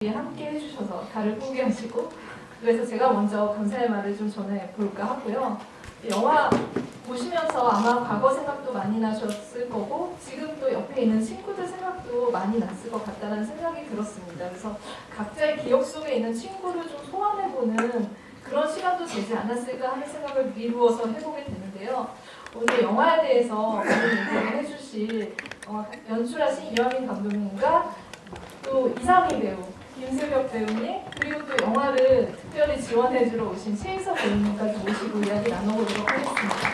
함께 해주셔서 다들 포기하시고, 그래서 제가 먼저 감사의 말을 좀 전해볼까 하고요. 영화 보시면서 아마 과거 생각도 많이 나셨을 거고 지금 또 옆에 있는 친구들 생각도 많이 났을 것 같다는 생각이 들었습니다. 그래서 각자의 기억 속에 있는 친구를 좀 소환해보는 그런 시간도 되지 않았을까 하는 생각을 미루어서 해보게 되는데요. 오늘 영화에 대해서 많은 얘기를 해주실 연출하신 이화민 감독님과 또 이상희 배우, 김슬벽 배우님, 그리고 또 영화를 특별히 지원해주러 오신 최희석 배우님까지 모시고 이야기 나눠보도록 하겠습니다.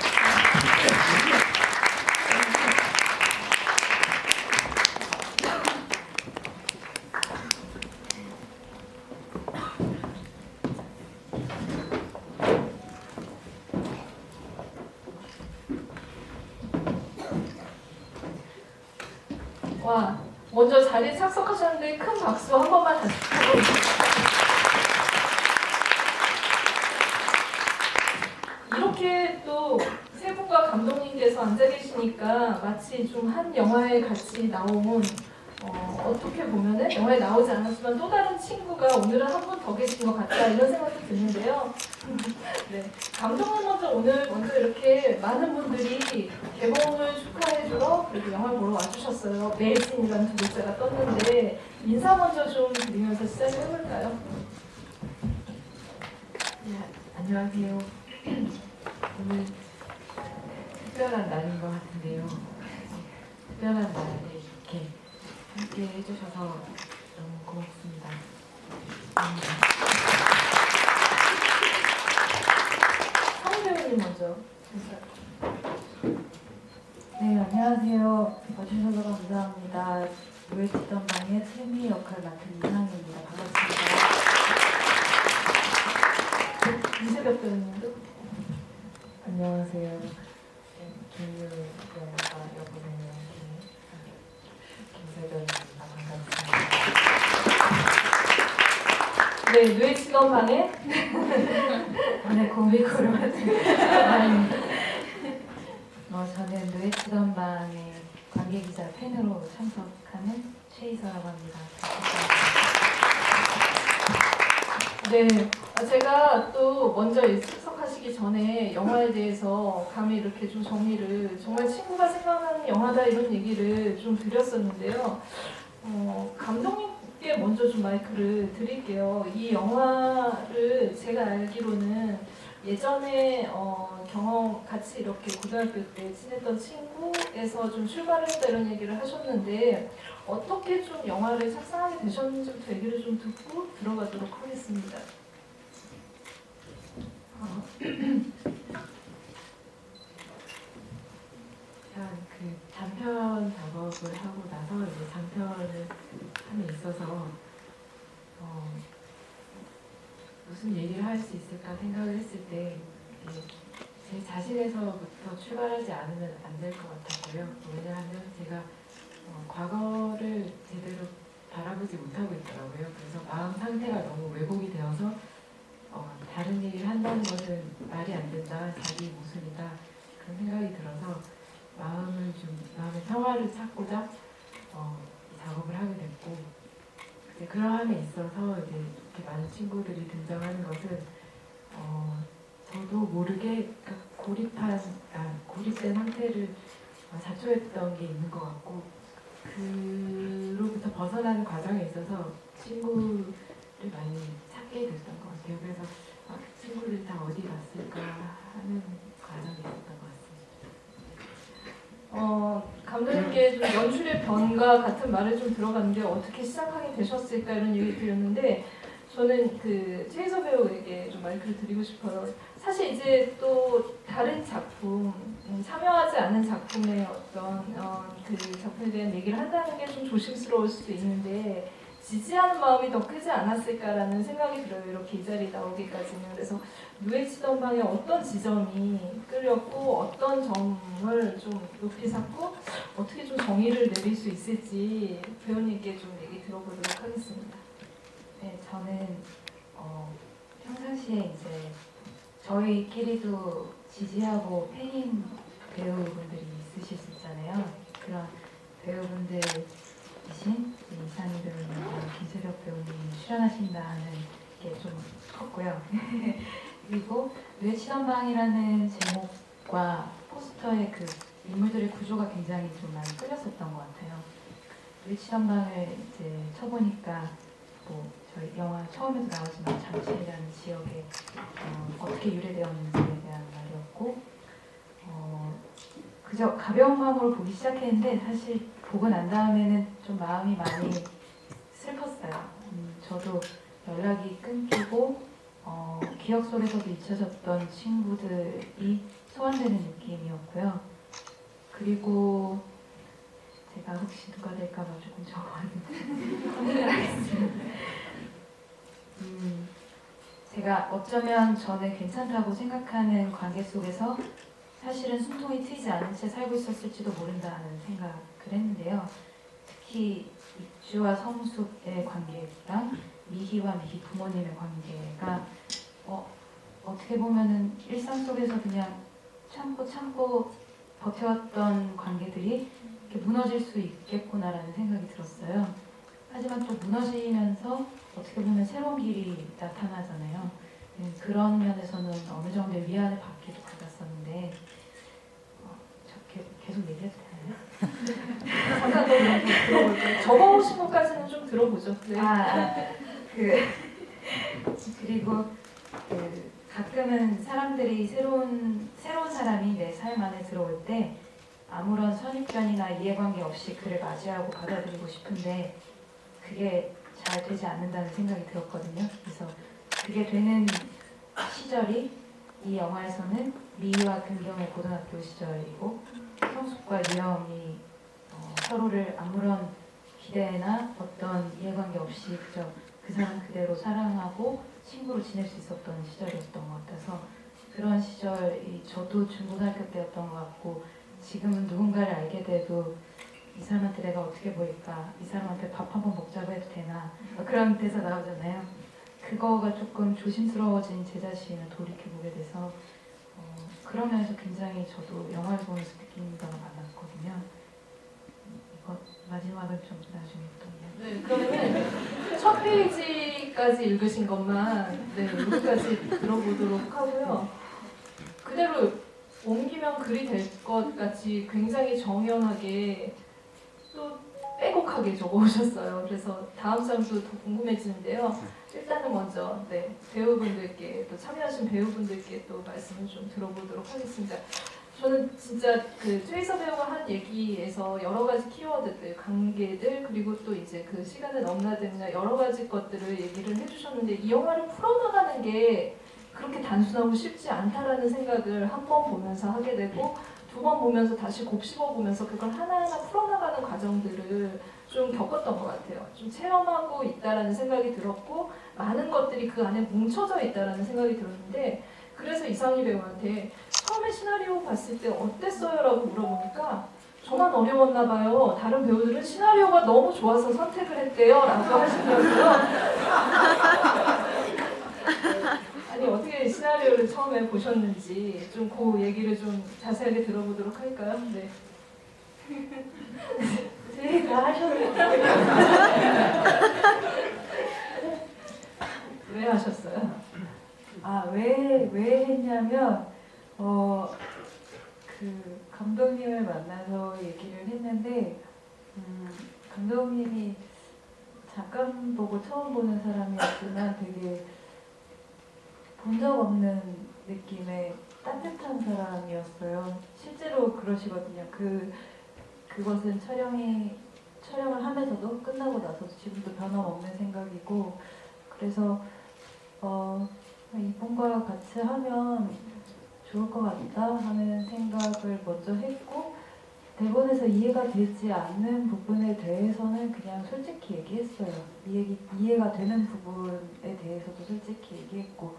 와, 먼저 자리에 착석하셨는데 큰 박수 한 번만 다시 부탁드립니다. 이렇게 또 세 분과 감독님께서 앉아 계시니까 마치 좀 한 영화에 같이 나온 어떻게 보면은 영화에 나오지 않았지만 또 다른 친구가 오늘은 한 분 더 계신 것 같다 이런 생각도 드는데요. 네, 감독님 먼저 이렇게 많은 분들이 개봉을 축하해주러 그리고 영화를 보러 와주셨어요. 매일신이라는 두 글자가 떴는데 인사 먼저 좀 드리면서 시작해볼까요? 네, 안녕하세요. 오늘 특별한 날인 것 같은데요. 특별한 날에 이렇게 함께 해주셔서 너무 고맙습니다. 성 배우님 먼저 인사. 네, 안녕하세요. 와주셔서 감사합니다. 노예치던 방의 채미 역할 맡은 이상입니다. 반갑습니다. 이세벽 배우님도. 안녕하세요. 김유 영화 여고생이랑 김세정입니다. 반갑습니다. 네, 뇌치던 방에 오늘 고비고를 맡은 저는 뇌치던 방의 관계기자 팬으로 참석하는 최희서라고 합니다. 네, 제가 또 먼저 출석하시기 전에 영화에 대해서 감히 이렇게 좀 정리를 정말 친구가 생각나는 영화다 이런 얘기를 좀 드렸었는데요. 감독님께 먼저 좀 마이크를 드릴게요. 이 영화를 제가 알기로는 예전에 경험 같이 이렇게 고등학교 때 친했던 친구에서 좀 출발했다 이런 얘기를 하셨는데 어떻게 좀 영화를 작성하게 되셨는지부터 얘기를 좀 듣고 들어가도록 하겠습니다. 그 단편 작업을 하고 나서 이제 장편을 함에 있어서 무슨 얘기를 할 수 있을까 생각을 했을 때 제 자신에서부터 출발하지 않으면 안 될 것 같았고요. 왜냐하면 제가 과거를 제대로 바라보지 못하고 있더라고요. 그래서 마음 상태가 너무 왜곡이 되어서 다른 얘기를 한다는 것은 말이 안 된다, 자기 모순이다 그런 생각이 들어서 마음의 평화를 찾고자 이 작업을 하게 됐고 이제 그러함에 있어서 이제 이렇게 많은 친구들이 등장하는 것은 저도 모르게 고립된 상태를 자초했던 게 있는 것 같고 그로부터 벗어나는 과정에 있어서 친구를 많이 찾게 됐던 것 같아요. 그래서 친구들이 다 어디 갔을까 하는 과정이 있었던 것 같습니다. 감독님께 좀 연출의 변과 같은 말을 좀 들어갔는데 어떻게 시작하게 되셨을까 이런 얘기 드렸는데 저는 그 최희서 배우에게 좀 마이크를 드리고 싶어요. 사실 이제 또 다른 작품, 참여하지 않은 작품의 어떤 그 작품에 대한 얘기를 한다는 게 좀 조심스러울 수도 있는데 지지하는 마음이 더 크지 않았을까라는 생각이 들어요. 이렇게 이 자리에 나오기까지는. 그래서 누에치던 방에 어떤 지점이 끌렸고 어떤 점을 좀 높이 잡고 어떻게 좀 정의를 내릴 수 있을지 배우님께 좀 얘기 들어보도록 하겠습니다. 네, 저는 평상시에 이제 저희끼리도 지지하고 팬인 배우분들이 있으실 수 있잖아요. 그런 배우분들을 이신 이상희 배우님과 김세력 배우님이 출연하신다는 게 좀 컸고요. 그리고 뇌치전방이라는 제목과 포스터의 그 인물들의 구조가 굉장히 좀 많이 끌렸었던 것 같아요. 뇌치전방을 이제 쳐보니까 뭐 저희 영화 처음에도 나오지만 잠실이라는 지역에 어떻게 유래되었는지에 대한 말이었고 그저 가벼운 마음으로 보기 시작했는데 사실 보고 난 다음에는 좀 마음이 많이 슬펐어요. 저도 연락이 끊기고 기억 속에서도 잊혀졌던 친구들이 소환되는 느낌이었고요. 그리고 제가 혹시 누가 될까봐 조금 적어왔는데 고민을 하겠습니다. 제가 어쩌면 저는 괜찮다고 생각하는 관계 속에서 사실은 숨통이 트이지 않은 채 살고 있었을지도 모른다는 생각을 했는데요. 특히 입주와 성숙의 관계랑 미희와 미희 부모님의 관계가 어떻게 보면은 일상 속에서 그냥 참고 버텨왔던 관계들이 이렇게 무너질 수 있겠구나라는 생각이 들었어요. 하지만 또 무너지면서 어떻게 보면 새로운 길이 나타나잖아요. 그런 면에서는 어느 정도의 위안을 받기도 받았었는데 저 계속 얘기해도 되나요? 잠깐 더 들어볼게요. 적어오신 것까지는 좀 들어보죠. 네. 그리고 가끔은 사람들이 새로운 사람이 내 삶 안에 들어올 때 아무런 선입견이나 이해관계 없이 그를 맞이하고 받아들이고 싶은데 그게 잘 되지 않는다는 생각이 들었거든요. 그래서 그게 되는 시절이 이 영화에서는 미희와 금경의 고등학교 시절이고 성숙과 유영이 서로를 아무런 기대나 어떤 이해관계 없이 그저 그 사람 그대로 사랑하고 친구로 지낼 수 있었던 시절이었던 것 같아서 그런 시절이 저도 중고등학교 때였던 것 같고 지금은 누군가를 알게 돼도 이 사람한테 내가 어떻게 보일까? 이 사람한테 밥 한 번 먹자고 해도 되나? 그런 대사 나오잖아요. 그거가 조금 조심스러워진 제 자신을 돌이켜보게 돼서 그런 면에서 굉장히 저도 영화를 보면서 느끼는 바가 많았거든요. 이거 마지막은 좀 나중에 또 네, 그러면 첫 페이지까지 읽으신 것만 여기까지 들어보도록 하고요. 그대로 옮기면 글이 될 것 같이 굉장히 정연하게 또 빼곡하게 적어오셨어요. 그래서 다음 장도 더 궁금해지는데요. 일단은 먼저 배우분들께 또 참여하신 배우분들께 또 말씀을 좀 들어보도록 하겠습니다. 저는 진짜 그 최희서 배우가 한 얘기에서 여러 가지 키워드들, 관계들 그리고 또 이제 그 시간을 넘나드는 여러 가지 것들을 얘기를 해주셨는데 이 영화를 풀어나가는 게 그렇게 단순하고 쉽지 않다라는 생각을 한 번 보면서 하게 되고 두 번 보면서 다시 곱씹어 보면서 그걸 하나하나 풀어나가는 과정들을 좀 겪었던 것 같아요. 좀 체험하고 있다라는 생각이 들었고 많은 것들이 그 안에 뭉쳐져 있다라는 생각이 들었는데 그래서 이상희 배우한테 처음에 시나리오 봤을 때 어땠어요? 라고 물어보니까 저만 어려웠나 봐요. 다른 배우들은 시나리오가 너무 좋아서 선택을 했대요. 라고 하시더라고요. 아니 어떻게 시나리오를 처음에 보셨는지 좀 그 얘기를 좀 자세하게 들어보도록 할까요? 네. 되게 다 하셨어요. 왜 하셨어요? 왜 했냐면 그 감독님을 만나서 얘기를 했는데 감독님이 잠깐 보고 처음 보는 사람이었지만 되게 본 적 없는 느낌의 따뜻한 사람이었어요. 실제로 그러시거든요. 그것은 촬영을 하면서도 끝나고 나서도 지금도 변함없는 생각이고 그래서 이분과 같이 하면 좋을 것 같다 하는 생각을 먼저 했고 대본에서 이해가 되지 않는 부분에 대해서는 그냥 솔직히 얘기했어요. 이해가 되는 부분에 대해서도 솔직히 얘기했고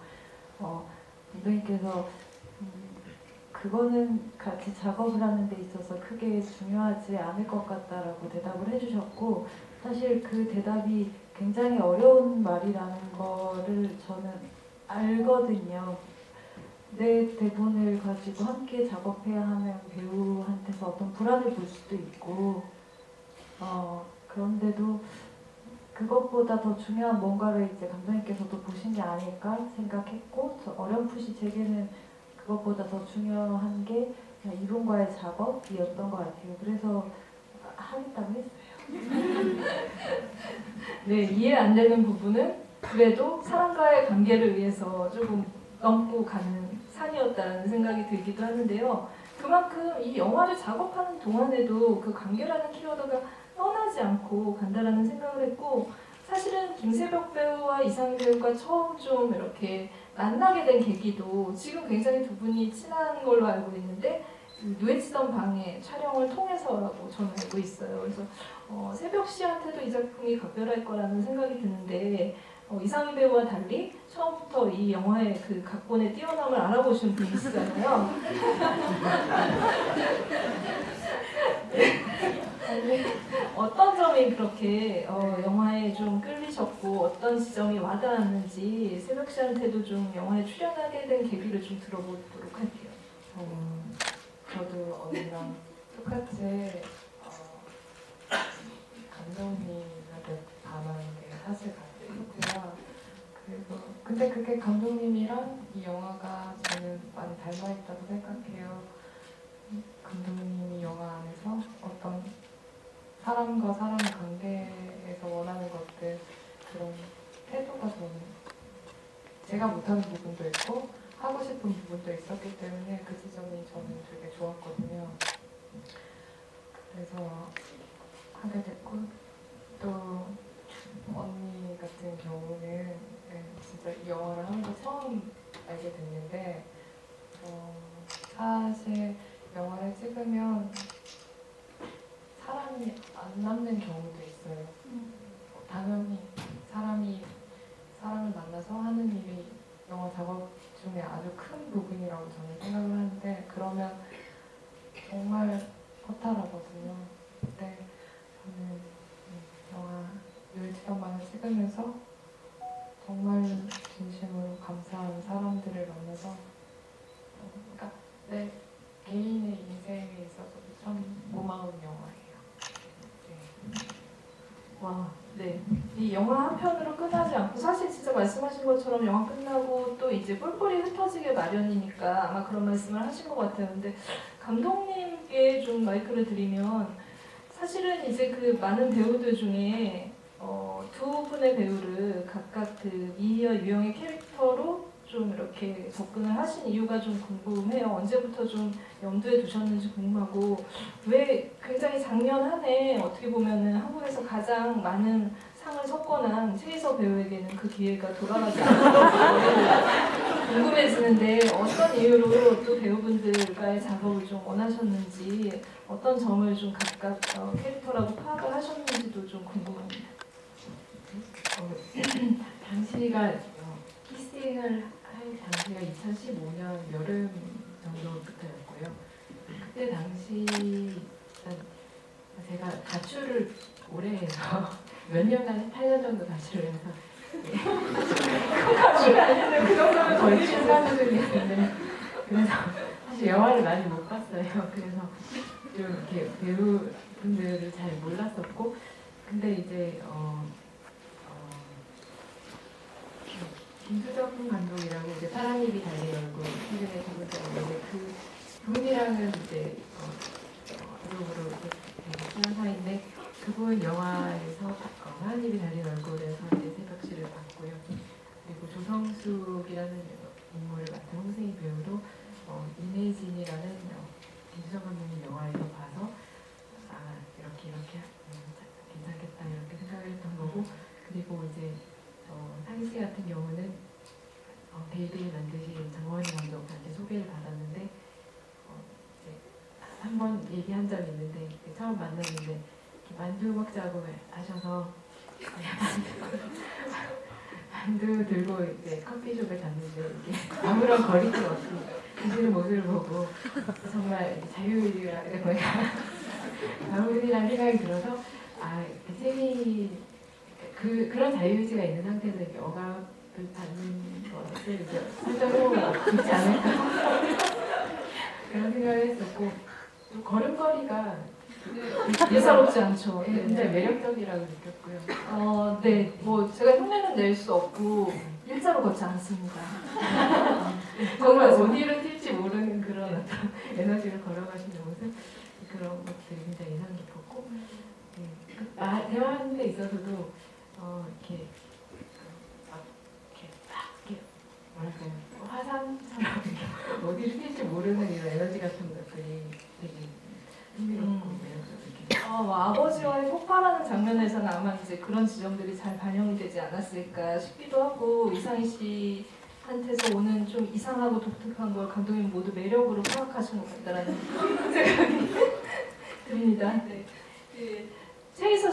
감독님께서 그거는 같이 작업을 하는 데 있어서 크게 중요하지 않을 것 같다라고 대답을 해주셨고 사실 그 대답이 굉장히 어려운 말이라는 거를 저는 알거든요. 내 대본을 가지고 함께 작업해야 하면 배우한테서 어떤 불안을 볼 수도 있고 그런데도 그것보다 더 중요한 뭔가를 이제 감독님께서도 보신 게 아닐까 생각했고, 어렴풋이 제게는 그것보다 더 중요한 게 그냥 이분과의 작업이었던 것 같아요. 그래서 하겠다고 했어요. 네, 이해 안 되는 부분은 그래도 사람과의 관계를 위해서 조금 넘고 가는 산이었다는 생각이 들기도 하는데요. 그만큼 이 영화를 작업하는 동안에도 그 관계라는 키워드가 떠나지 않고 간다라는 생각을 했고, 사실은 김세벽 배우와 이상희 배우가 처음 좀 이렇게 만나게 된 계기도 지금 굉장히 두 분이 친한 걸로 알고 있는데 누에치던 방의 촬영을 통해서라고 저는 알고 있어요. 그래서 새벽 씨한테도 이 작품이 각별할 거라는 생각이 드는데 이상희 배우와 달리 처음부터 이 영화의 그 각본의 뛰어남을 알아보신 분이시잖아요. 어떤 점이 그렇게 영화에 좀 끌리셨고 어떤 지점이 와닿았는지 새벽 씨한테도 좀 영화에 출연하게 된 계기를 좀 들어보도록 할게요. 저도 언니랑 똑같이 감독님한테 반하는 게 사실 같고요. 그리고 근데 그게 감독님이랑 이 영화가 저는 많이 닮아있다고 생각해요. 감독님이 영화 안에서 어떤 사람과 사람 관계에서 원하는 것들, 그런 태도가 저는 제가 못하는 부분도 있고 하고 싶은 부분도 있었기 때문에 그 지점이 저는 되게 좋았거든요. 그래서 하게 됐고, 또 언니 같은 경우는 진짜 이 영화를 하면서 처음 알게 됐는데 사실 영화를 찍으면 사람이 안 남는 경우도 있어요. 당연히 사람이 사람을 만나서 하는 일이 영화 작업 중에 아주 큰 부분이라고 저는 생각을 하는데, 그러면 정말 허탈하거든요. 근데 저는 영화 유일치단만을 찍으면서 정말 진심으로 감사한 사람들을 만나서 그러니까 내 개인의 인생에 있어서 참 고마운 영화예요. 와, 네. 이 영화 한 편으로 끝나지 않고 사실 진짜 말씀하신 것처럼 영화 끝나고 또 이제 뿔뿔이 흩어지게 마련이니까 아마 그런 말씀을 하신 것 같아요. 근데 감독님께 좀 마이크를 드리면 사실은 이제 그 많은 배우들 중에 두 분의 배우를 각각 그 미희와 유영의 캐릭터로 좀 이렇게 접근을 하신 이유가 좀 궁금해요. 언제부터 좀 염두에 두셨는지 궁금하고, 왜 굉장히 작년 한 해 어떻게 보면은 한국에서 가장 많은 상을 석권한 최희서 배우에게는 그 기회가 돌아가지 않았는지 궁금해지는데, 어떤 이유로 또 배우분들과의 작업을 좀 원하셨는지, 어떤 점을 좀 각각 캐릭터라고 파악을 하셨는지도 좀 궁금합니다. 당시가 키스팅을 할 당시가 2015년 여름 정도부터였고요. 그때 당시 제가 가출을 오래 해서 몇 년간 8년 정도 가출을 해서 가출이 아닌데 그 정도면 거의 출간수준이었는데, 그래서 사실 영화를 많이 못 봤어요. 그래서 좀 이렇게 배우분들을 잘 몰랐었고, 근데 이제 김수정 감독이라고 이제 사랑입이 달린 얼굴 최근에 감독했는데, 그 분이랑은 이제 그룹으로 이렇게 친한 사이인데, 그분 영화에서 사랑입이 달린 얼굴에서 이제 새벽 씨를 봤고요. 그리고 조성숙이라는 인물을 맡은 홍승희 배우도 이내진이라는 김수정 감독님 영화에서 봐서 이렇게 괜찮겠다 이렇게 생각을 했던 거고, 그리고 이제 상희 씨 같은 경우는 데이데이 만드신 장원희 감독한테 소개를 받았는데 이제 한번 얘기한 적이 있는데, 처음 만났는데 만두 먹자고 하셔서 만두 들고 이제 커피숍에 갔는데 이게 아무런 거리낌 없이 드시는 모습을 보고 정말 자유인이라고 자유인이라는 생각이 들어서 생이 그런 자유의지가 있는 상태에서 이렇게 억압을 받는 것을 이제 살짝로 좋지 않을까 그런 생각을 했었고, 또 걸음걸이가 예사롭지 않죠. 네, 굉장히 매력적이라고 느꼈고요. 네, 뭐 제가 흉내는 낼 수 없고 일자로 걷지 않습니다. 정말 어디로 튈지 모르는 그런 어떤 에너지를 걸어가시는 모습 그런 것들이 굉장히 인상 깊었고 대화하는 데 있어서도 이렇게 뭐랄까요 화산처럼 어디로 튈지 모르는 이런 에너지 같은 것들이 되게 흥미롭고 매력적이고 아버지와의 폭발하는 장면에서는 아마 이제 그런 지점들이 잘 반영이 되지 않았을까 싶기도 하고 이상희 씨한테서 오는 좀 이상하고 독특한 걸 감독님 모두 매력으로 파악하신 것 같다라는 생각이 듭니다. 네. 최희서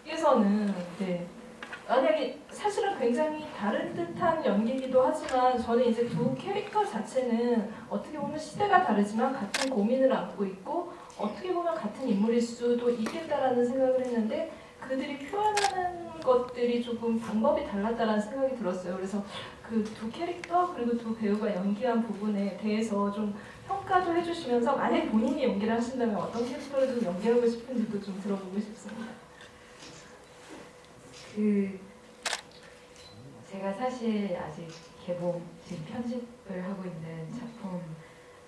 씨께서는 만약에 사실은 굉장히 다른 듯한 연기이기도 하지만 저는 이제 두 캐릭터 자체는 어떻게 보면 시대가 다르지만 같은 고민을 안고 있고 어떻게 보면 같은 인물일 수도 있겠다라는 생각을 했는데 그들이 표현하는 것들이 조금 방법이 달랐다라는 생각이 들었어요. 그래서 그 두 캐릭터 그리고 두 배우가 연기한 부분에 대해서 좀 평가도 해주시면서 만약 본인이 연기를 하신다면 어떤 캐릭터를 좀 연기하고 싶은지도 좀 들어보고 싶습니다. 제가 사실 아직 개봉 지금 편집을 하고 있는 작품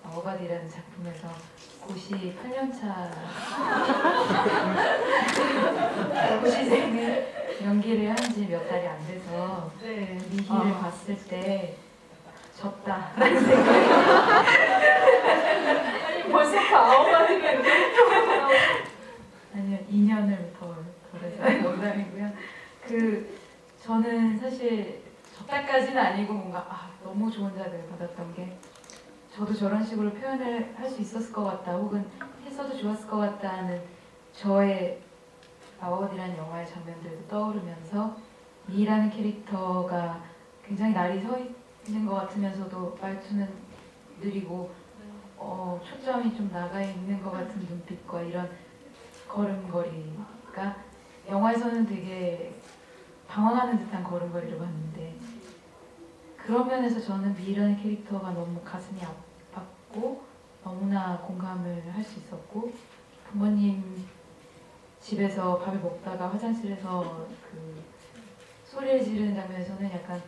어바디라는 작품에서 고시 8년차 고시생을 연기를 한 지 몇 달이 안 돼서 미희를 봤을 때 졌다라는 생각이 아니 벌써 아우바디가 이렇게 아니요 2년을 더 벌어서 농담이고요. 저는 사실 졌다까지는 아니고 뭔가 너무 좋은 자극을 받았던 게 저도 저런 식으로 표현을 할 수 있었을 것 같다 혹은 했어도 좋았을 것 같다 하는 저의 아워디라는 영화의 장면들도 떠오르면서 미라는 캐릭터가 굉장히 날이 서 있는 것 같으면서도 말투는 느리고 초점이 좀 나가 있는 것 같은 눈빛과 이런 걸음걸이가 영화에서는 되게 당황하는 듯한 걸음걸이를 봤는데 그런 면에서 저는 미라는 캐릭터가 너무 가슴이 아팠고 너무나 공감을 할 수 있었고 부모님 집에서 밥을 먹다가 화장실에서 소리를 지르는 장면에서는 약간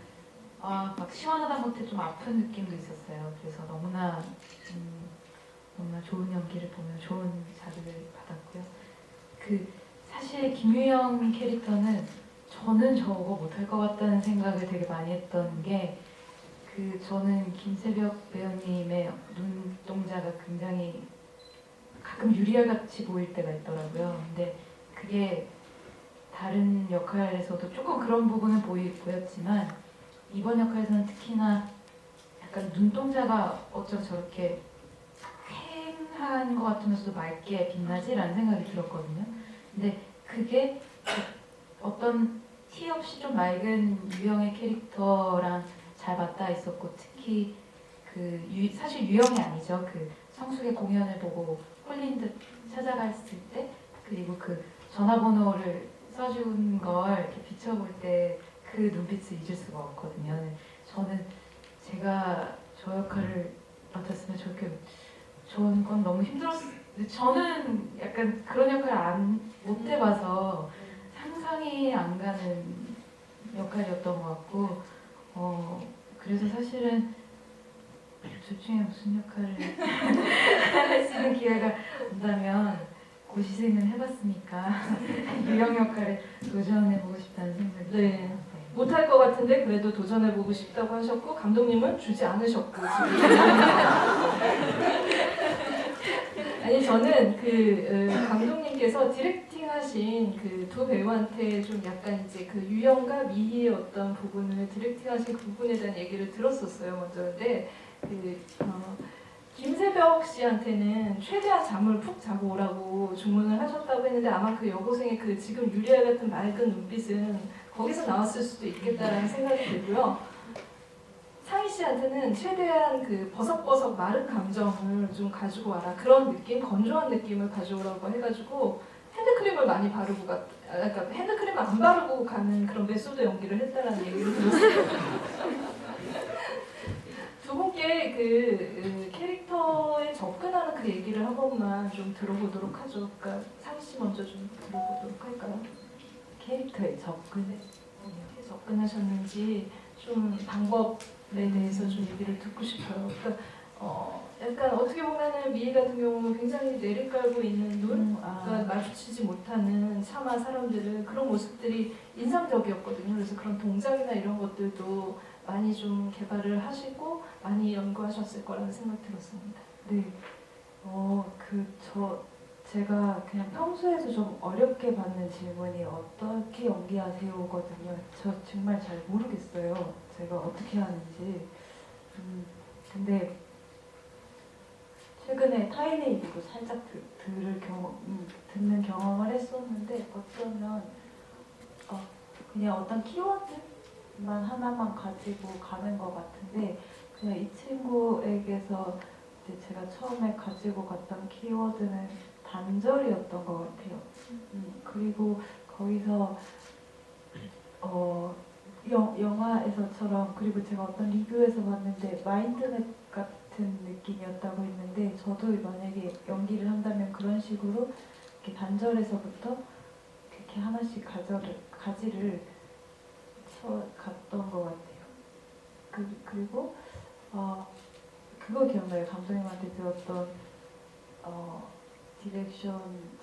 막 시원하다 못해 좀 아픈 느낌도 있었어요. 그래서 너무나 좋은 연기를 보면 좋은 자극을 받았고요. 사실 김유영 캐릭터는 저는 저거 못할 것 같다는 생각을 되게 많이 했던 게 저는 김세벽 배우님의 눈동자가 굉장히 가끔 유리알같이 보일 때가 있더라고요. 근데 그게 다른 역할에서도 조금 그런 부분은 보였지만 이번 역할에서는 특히나 약간 눈동자가 어쩜 저렇게 휑한 것 같으면서도 맑게 빛나지라는 생각이 들었거든요. 근데 그게 어떤 티 없이 좀 맑은 유영의 캐릭터랑 잘 맞닿아 있었고 특히 사실 유영이 아니죠. 성숙의 공연을 보고 홀린 듯 찾아갔을 때 그리고 전화번호를 써준 걸 이렇게 비춰볼 때 그 눈빛을 잊을 수가 없거든요. 저는 제가 저 역할을 맡았으면 저런 건 너무 힘들었어요. 저는 약간 그런 역할을 못 해봐서 상상이 안 가는 역할이었던 것 같고 그래서 사실은 둘 중에 무슨 역할을 할 수 있는 기회가 온다면 고시생은 해봤으니까 유영 역할에 도전해보고 싶다는 생각이 못할 것 같은데 그래도 도전해보고 싶다고 하셨고 감독님은 주지 않으셨고 지금. 아니 저는 감독님께서 디렉팅하신 두 배우한테 좀 약간 이제 유영과 미희의 어떤 부분을 디렉팅하신 부분에 대한 얘기를 들었었어요 먼저. 근데 김세벽 씨한테는 최대한 잠을 푹 자고 오라고 주문을 하셨다고 했는데 아마 여고생의 지금 유리알 같은 맑은 눈빛은 거기서 나왔을 수도 있겠다라는 생각이 들고요. 상희 씨한테는 최대한 버석버석 마른 감정을 좀 가지고 와라. 그런 느낌, 건조한 느낌을 가져오라고 해가지고 핸드크림을 많이 바르고 그러니까 핸드크림을 안 바르고 가는 그런 메소드 연기를 했다라는 얘기를 들었어요. 두 분께 캐릭터에 접근하는 얘기를 한 번만 일단 좀 들어보도록 하죠. 그러니까 상희 씨 먼저 좀 들어보도록 할까요? 캐릭터에 접근. 어떻게 접근하셨는지 좀 방법에 대해서 좀 얘기를 듣고 싶어요. 그러니까 약간 어떻게 보면은 미희 같은 경우는 굉장히 내리깔고 있는 눈, 그러니까 마주치지 못하는 차마 사람들을 그런 모습들이 인상적이었거든요. 그래서 그런 동작이나 이런 것들도 많이 좀 개발을 하시고 많이 연구하셨을 거라는 생각 들었습니다. 네. 제가 그냥 평소에도 좀 어렵게 받는 질문이 어떻게 연기하세요거든요. 저 정말 잘 모르겠어요. 제가 어떻게 하는지. 근데 최근에 타이레이드도 살짝 듣는 경험을 했었는데 어쩌면 그냥 어떤 키워드만 하나만 가지고 가는 것 같은데 그냥 이 친구에게서 이제 제가 처음에 가지고 갔던 키워드는 단절이었던 것 같아요. 그리고 거기서 영화에서처럼 그리고 제가 어떤 리뷰에서 봤는데 마인드맵 같은 느낌이었다고 했는데 저도 만약에 연기를 한다면 그런 식으로 이렇게 단절에서부터 이렇게 하나씩 가지를 갔던 것 같아요. 그리고 그거 기억나요. 감독님한테 들었던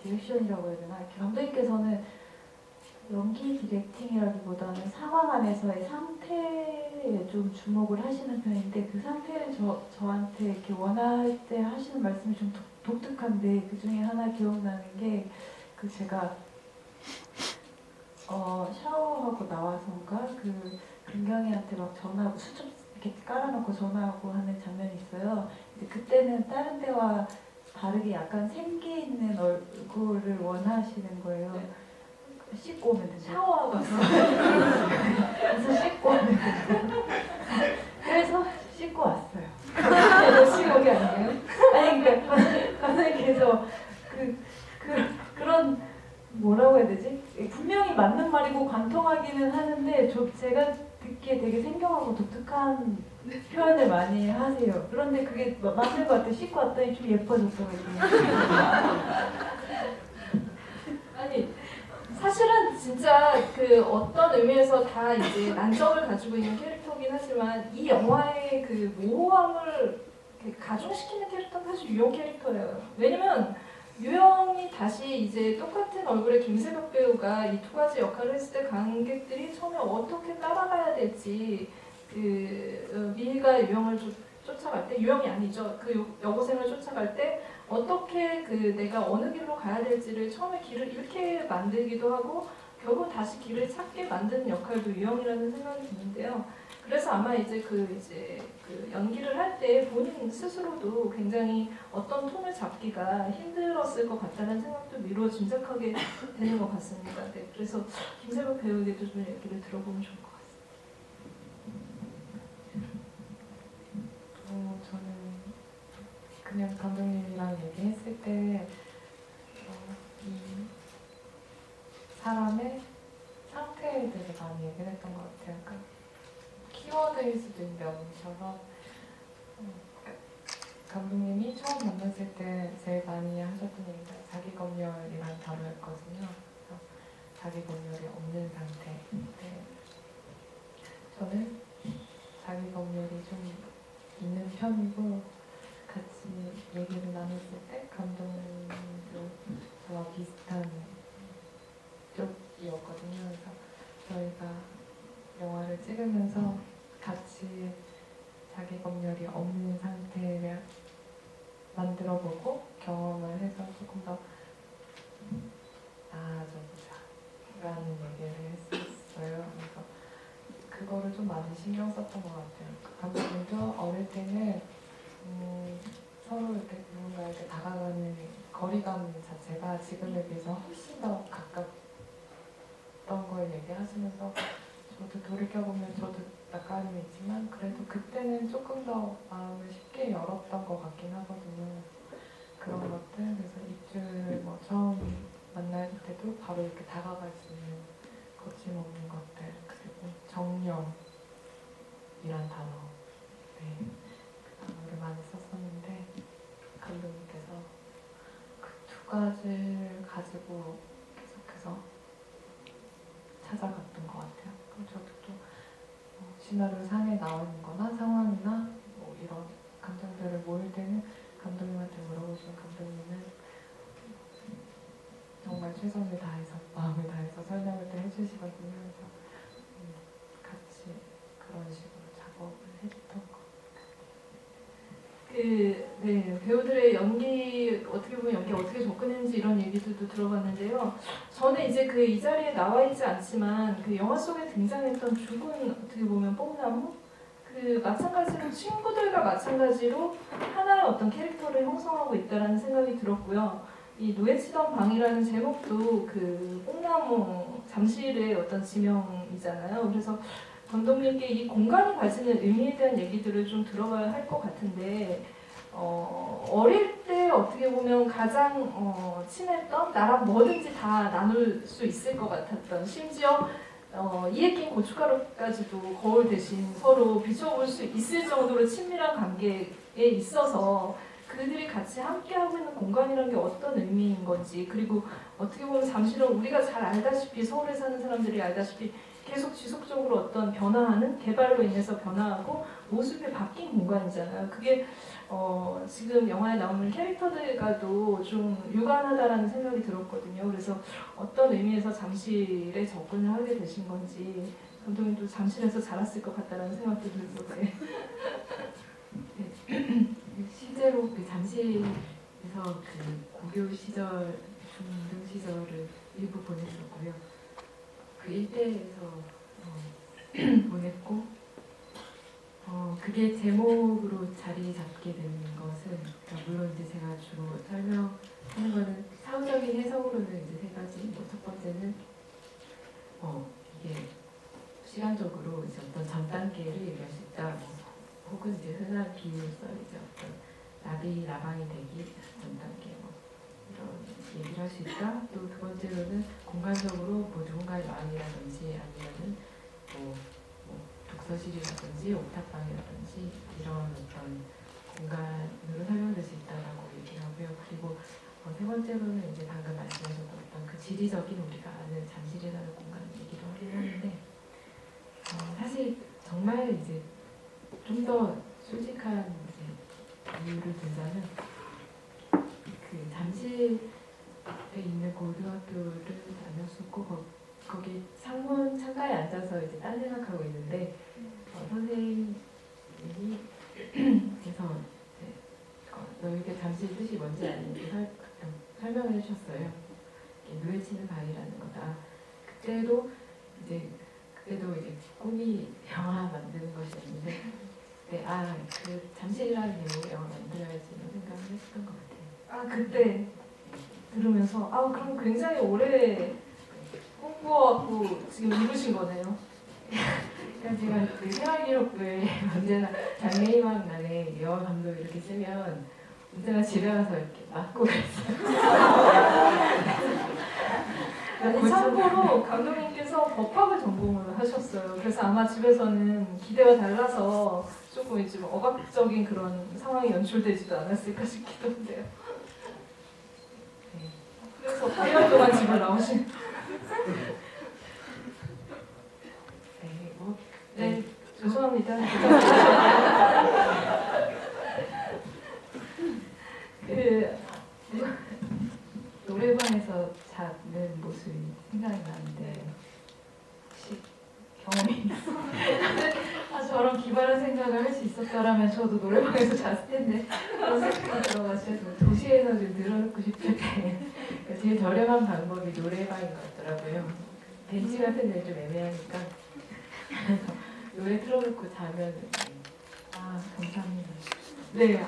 디렉션이라고 해야 되나? 감독님께서는 연기 디렉팅이라기보다는 상황 안에서의 상태에 좀 주목을 하시는 편인데 그 상태를 저한테 이렇게 원할 때 하시는 말씀이 좀 독특한데 그 중에 하나 기억나는 게 그 제가 샤워하고 나와서인가 그 금경이한테 막 전화하고 수첩 이렇게 깔아놓고 전화하고 하는 장면이 있어요. 근데 그때는 다른 때와 다르게 약간 생기 있는 얼굴을 원하시는 거예요. 네. 씻고 오면 된다. 샤워하고 왔어요. 그래서 씻고 오면 된다. 그래서 씻고 왔어요. 씻고 온게 아니에요? 아니 그러니까 감독님께서 그런 뭐라고 해야 되지? 분명히 맞는 말이고 관통하기는 하는데 제가 듣기에 되게 생경하고 독특한 표현을 많이 하세요. 그런데 그게 맞는 것 같아요. 씻고 왔더니 좀 예뻐졌더라고요. 아니 사실은 진짜 그 어떤 의미에서 다 이제 난점을 가지고 있는 캐릭터긴 하지만 이 영화의 그 모호함을 이렇게 가중시키는 캐릭터는 사실 유영 캐릭터예요. 왜냐면 유영이 다시 이제 똑같은 얼굴의 김세벽 배우가 이 두 가지 역할을 했을 때 관객들이 처음에 어떻게 따라가야 될지 미희가 유영을 쫓아갈 때 유영이 아니죠. 그 여고생을 쫓아갈 때 어떻게 내가 어느 길로 가야 될지를 처음에 길을 잃게 만들기도 하고 결국 다시 길을 찾게 만드는 역할도 유영이라는 생각이 드는데요. 그래서 아마 이제 연기를 할 때 본인 스스로도 굉장히 어떤 톤을 잡기가 힘들었을 것 같다는 생각도 미루어 짐작하게 되는 것 같습니다. 네, 그래서 김세벽 배우에게도 좀 얘기를 들어보면 좋을 것 같습니다. 저는 그냥 감독님이랑 얘기했을 때 이 사람의 상태에 대해서 많이 얘기를 했던 것 같아요. 그러니까 키워드일 수도 있는데 엄처럼 감독님이 처음 만났을 때 제일 많이 하셨던 얘기가 자기 검열이라는 단어였거든요. 그래서 자기 검열이 없는 상태. 저는 자기 검열이 좀 있는 편이고 같이 얘기를 나눴을 때 감독님도 저와 비슷한 쪽이었거든요. 그래서 저희가 영화를 찍으면서 같이 자기 검열이 없는 상태를 만들어보고 경험을 해서 조금 더 나아져보자 라는 얘기를 했었어요. 그래서 그거를 좀 많이 신경 썼던 것 같아요. 감독님도 어릴 때는 서로 이렇게 누군가에게 다가가는 거리감 자체가 지금에 비해서 훨씬 더 가깝던 걸 얘기하시면서 저도 돌이켜보면 저도 낯가림이 있지만 그래도 그때는 조금 더 마음을 쉽게 열었던 것 같긴 하거든요. 그런 것들, 그래서 입술 처음 만날 때도 바로 이렇게 다가갈 수 있는 거침없는 것들, 그리고 정령이란 단어, 그 단어를 많이 썼었는데 감독님께서 가지를 가지고 계속해서 찾아갔던 것 같아요. 그럼 저도 또 시나리오 상에 나와 있는 거나 상황이나 뭐 이런 감정들을 모일 때는 감독님한테 물어보시면 감독님은 정말 최선을 다해서 마음을 다해서 설명을 또 해주시거든요. 그래서 같이 그런 식으로 작업을 해줬던 것 네, 배우들의 연기 어떻게 보면 연기 어떻게 접근했는지 이런 얘기들도 들어봤는데요. 저는 이제 그 이 자리에 나와 있지 않지만 그 영화 속에 등장했던 죽은 어떻게 보면 뽕나무 그 마찬가지로 친구들과 마찬가지로 하나의 어떤 캐릭터를 형성하고 있다라는 생각이 들었고요. 이 노예치던 방이라는 제목도 그 뽕나무 잠실의 어떤 지명이잖아요. 그래서 감독님께 이 공간이 가지는 의미에 대한 얘기들을 좀 들어봐야 할 것 같은데 어릴 때 어떻게 보면 가장 친했던 나랑 뭐든지 다 나눌 수 있을 것 같았던 심지어 이에 낀 고춧가루까지도 거울 대신 서로 비춰볼 수 있을 정도로 친밀한 관계에 있어서 그들이 같이 함께하고 있는 공간이라는 게 어떤 의미인 건지 그리고 어떻게 보면 잠실은 우리가 잘 알다시피 서울에 사는 사람들이 알다시피 계속 지속적으로 어떤 변화하는 개발로 인해서 변화하고 모습이 바뀐 공간이잖아요. 그게 지금 영화에 나오는 캐릭터들과도 좀 유관하다라는 생각이 들었거든요. 그래서 어떤 의미에서 잠실에 접근을 하게 되신 건지 감독님도 잠실에서 자랐을 것 같다라는 생각도 들고 네. 실제로 그 잠실에서 그 고교 시절, 중등 시절을 일부 보냈었고요. 그 일대에서 보냈고 그게 제목으로 자리 잡게 된 것은 물론 이제 제가 주로 설명하는 거는 사후적인 해석으로는 이제 세 가지. 첫 번째는 이게 시간적으로 이제 어떤 전 단계를 얘기할 수 있다. 혹은 이제 흔한 비유로서 이제 어떤 나방이 되기 전 단계 이런 얘기를 할 수 있다. 또 두 번째로는 공간적으로 뭐 누군가의 마음이라든지 아니면은 뭐 독서실이라든지 옥탑방이라든지 이런 어떤 공간으로 설명될 수 있다라고 얘기를 하고요. 그리고 세 번째로는 이제 방금 말씀하셨던 어떤 그 지리적인 우리가 아는 잠실이라는 공간 얘기를 하긴 하는데 사실 정말 이제 좀 더 솔직한 이제 이유를 들자면 그 잠실에 있는 고등학교를 다녔었고 거기 창문 창가에 앉아서 이제 딴 생각하고 있는데 선생님이 그래서 이제 너에게 잠실 뜻이 뭔지 아는지 설명을 해주셨어요. 누에치는 방이라는 거다. 그때도 이제 꿈이 영화 만드는 것이었는데 그 잠실이라는 내용의 영화 만들어야지 이런 생각을 했었던 것 같아요. 그때 들으면서 그럼 굉장히 오래 꿈꿔갖고 지금 이루신 거네요. 그러니까 제가 그 생활기록부에 언제나 장래희망 날에 영화 감독 이렇게 쓰면 언제나 집에 가서 이렇게 맞고 그랬어요. 아니 참고로 감독님께서 법학을 전공을 하셨어요. 그래서 아마 집에서는 기대와 달라서 조금 이제 억압적인 그런 상황이 연출되지도 않았을까 싶기도 한데요. 그래서 8년 동안 집을 나오신. 네, 죄송합니다. 노래방에서 자는 모습이 생각이 나는데 혹시 경험이 있어요? 저런 기발한 생각을 할 수 있었더라면 저도 노래방에서 잤을 텐데 그런 생각이 들어가지고 도시에서 좀 늘어놓고 싶을 때 제일 저렴한 방법이 노래방인 것 같더라고요. 벤치 같은 데는 좀 애매하니까 노래 틀어놓고 자면 감사합니다. 네,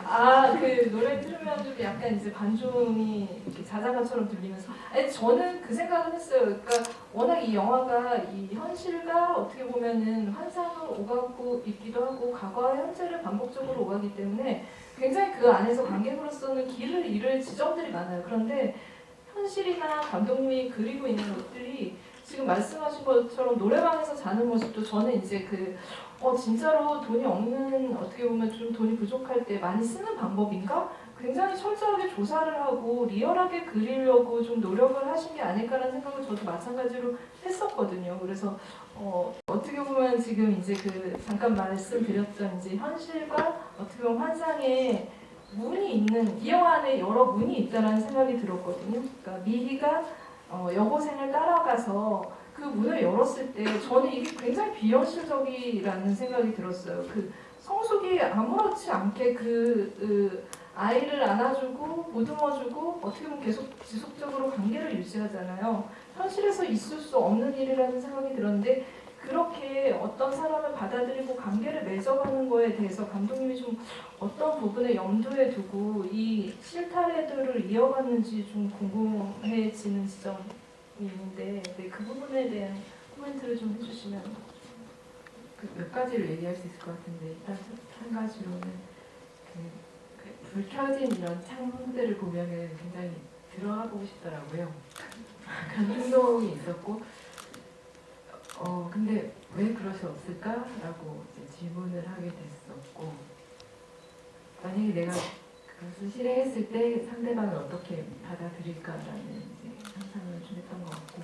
그 노래 들으면 좀 약간 이제 반중이 이렇게 자장가처럼 들리면서, 저는 그 생각을 했어요. 그러니까 워낙 이 영화가 이 현실과 어떻게 보면은 환상을 오가고 있기도 하고 과거와 현재를 반복적으로 오가기 때문에 굉장히 그 안에서 관객으로서는 길을 잃을 지점들이 많아요. 그런데 현실이나 감독님이 그리고 있는 것들이 지금 말씀하신 것처럼 노래방에서 자는 모습도 저는 이제 진짜로 돈이 없는 어떻게 보면 좀 돈이 부족할 때 많이 쓰는 방법인가? 굉장히 철저하게 조사를 하고 리얼하게 그리려고 좀 노력을 하신 게 아닐까라는 생각을 저도 마찬가지로 했었거든요. 그래서 어떻게 보면 지금 이제 그 잠깐 말씀드렸던 이제 현실과 어떻게 보면 환상의 문이 있는 이 영화 안에 여러 문이 있다라는 생각이 들었거든요. 그러니까 미희가 여고생을 따라가서 그 문을 열었을 때 저는 이게 굉장히 비현실적이라는 생각이 들었어요. 그 성숙이 아무렇지 않게 그 아이를 안아주고 보듬어주고 어떻게 보면 계속 지속적으로 관계를 유지하잖아요. 현실에서 있을 수 없는 일이라는 생각이 들었는데 그렇게 어떤 사람을 받아들이고 관계를 맺어가는 거에 대해서 감독님이 좀 어떤 부분을 염두에 두고 이 실타래들을 이어갔는지 좀 궁금해지는 지점이 있는데 네, 그 부분에 대한 코멘트를 좀 해주시면. 그 몇 가지를 얘기할 수 있을 것 같은데 일단 한 가지로는 불 켜진 이런 창들을 보면은 굉장히 들어가 보고 싶더라고요. 그런 행동이 있었고 근데 왜 그럴 수 없을까라고 이제 질문을 하게 됐었고 만약에 내가 그것을 실행했을 때 상대방을 어떻게 받아들일까라는 이제 상상을 좀 했던 것 같고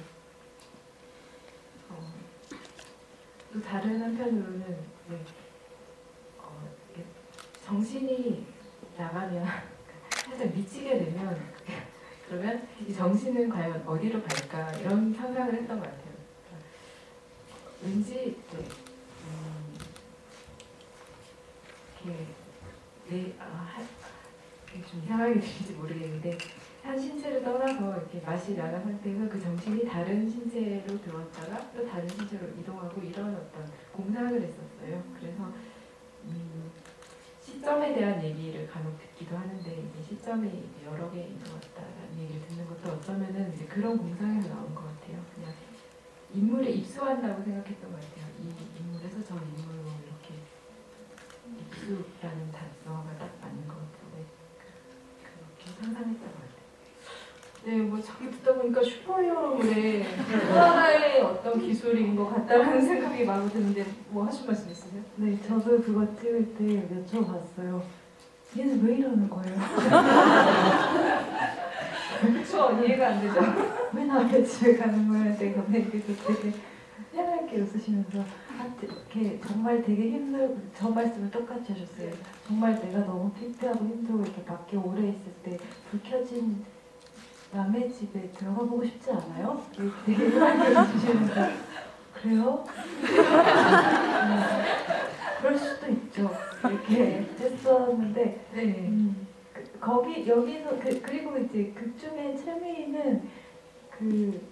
또 다른 한편으로는 이제 이게 정신이 나가면 살짝 미치게 되면 그러면 이 정신은 과연 어디로 갈까 이런 상상을 했던 것 같아요. 왠지 이제 이게 좀 이상하게 들릴지 모르겠는데 한 신체를 떠나서 이렇게 맛이 나간 상태에서 그 정신이 다른 신체로 들어왔다가 또 다른 신체로 이동하고 이런 어떤 공상을 했었어요. 그래서 시점에 대한 얘기를 간혹 듣기도 하는데 이제 시점이 이제 여러 개 있는 것 같다라는 얘기를 듣는 것도 어쩌면은 이제 그런 공상에서 나온 것 같아요. 그냥 인물에 입수한다고 생각했던 것 같아요. 이 인물에서 저 인물로 이렇게 입수라는 단어가 딱 맞는 것 같은데 그렇게 상상했던 것 같아요. 네, 뭐 자기 듣다 보니까 슈퍼히어로물의 또 하나의 어떤 기술인 것 같다는 생각이 마구 드는데 뭐 하실 말씀 있으세요? 네, 저도 그거 찍을 때 여쭤봤어요. 얘는 왜 이러는 거예요? 그쵸, 이해가 안 되죠? 왜 남의 집에 가는 거야? 내가 맹기도 되게 해맑게 웃으시면서 이렇게 정말 되게 힘들고 저 말씀을 똑같이 하셨어요. 정말 내가 너무 피폐하고 힘들고 이렇게 밖에 오래 있을 때 불 켜진 남의 집에 들어가 보고 싶지 않아요? 되게 해맑게 웃으시면서 그래요? 그럴 수도 있죠. 이렇게 했었는데 네. 여기서 그리고 이제 극 중에 채미는 그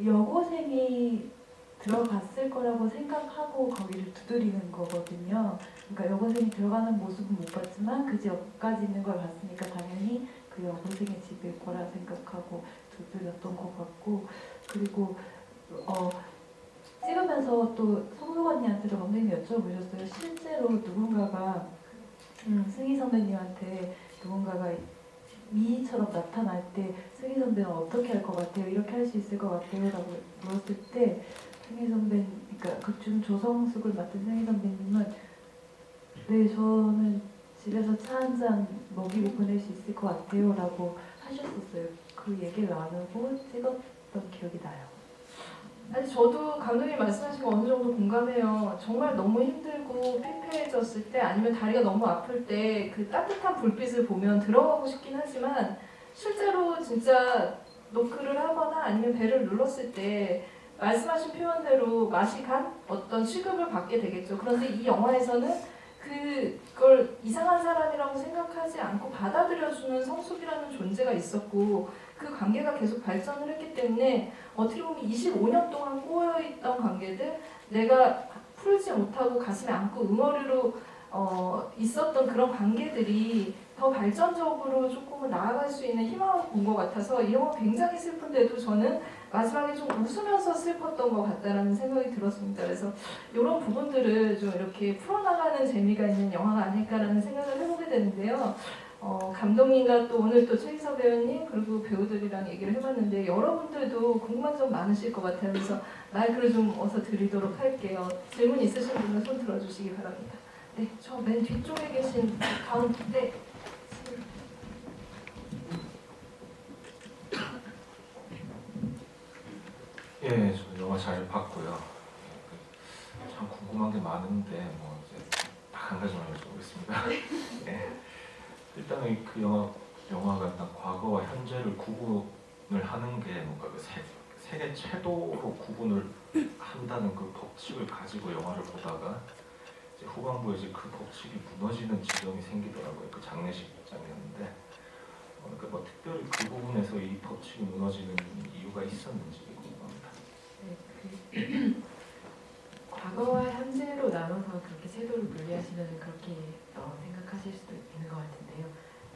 여고생이 들어갔을 거라고 생각하고 거기를 두드리는 거거든요. 그러니까 여고생이 들어가는 모습은 못 봤지만 그 집 옆까지 있는 걸 봤으니까 당연히 그 여고생의 집일 거라 생각하고 두드렸던 것 같고 그리고 찍으면서 또 성숙 언니한테도 감독님이 여쭤보셨어요. 실제로 누군가가 승희 선배님한테 누군가가 미희처럼 나타날 때 승희 선배는 어떻게 할 것 같아요? 이렇게 할 수 있을 것 같아요? 라고 물었을 때 승희 선배님, 그러니까 극중 조성숙을 맡은 승희 선배님은 네, 저는 집에서 차 한 잔 먹이고 보낼 수 있을 것 같아요 라고 하셨었어요. 그 얘기를 나누고 찍었던 기억이 나요. 아니 저도 감독님 말씀하신 거 어느 정도 공감해요. 정말 너무 힘들고 피폐해졌을 때 아니면 다리가 너무 아플 때 그 따뜻한 불빛을 보면 들어가고 싶긴 하지만 실제로 진짜 노크를 하거나 아니면 벨을 눌렀을 때 말씀하신 표현대로 맛이 간 어떤 취급을 받게 되겠죠. 그런데 이 영화에서는 그걸 이상한 사람이라고 생각하지 않고 받아들여주는 성숙이라는 존재가 있었고 그 관계가 계속 발전을 했기 때문에 어떻게 보면 25년 동안 꼬여있던 관계들 내가 풀지 못하고 가슴에 안고 응어리로 있었던 그런 관계들이 더 발전적으로 조금은 나아갈 수 있는 희망을 본 것 같아서 이 영화 굉장히 슬픈데도 저는 마지막에 좀 웃으면서 슬펐던 것 같다라는 생각이 들었습니다. 그래서 이런 부분들을 좀 이렇게 풀어나가는 재미가 있는 영화가 아닐까라는 생각을 해보게 되는데요. 감독님과 또 오늘 또 최희서 배우님 그리고 배우들이랑 얘기를 해봤는데 여러분들도 궁금한 점 많으실 것 같아요. 그래서 마이크를 좀 어서 드리도록 할게요. 질문 있으신 분은 손 들어주시기 바랍니다. 네, 저 맨 뒤쪽에 계신 가운데 네, 저는 영화 잘 봤고요. 참 궁금한 게 많은데 뭐 이제 딱 한 가지만 여쭤보겠습니다. 네. 일단은 그 영화가 일단 과거와 현재를 구분을 하는 게 뭔가 그 세계 채도로 구분을 한다는 그 법칙을 가지고 영화를 보다가 이제 후반부에 이제 그 법칙이 무너지는 지점이 생기더라고요. 그 장례식장이었는데 그러니까 뭐 특별히 그 부분에서 이 법칙이 무너지는 이유가 있었는지 궁금합니다. 네, 과거와 현재로 나눠서 그렇게 세도를 분리하시면 그렇게 생각하실 수도 있는 것 같은데요.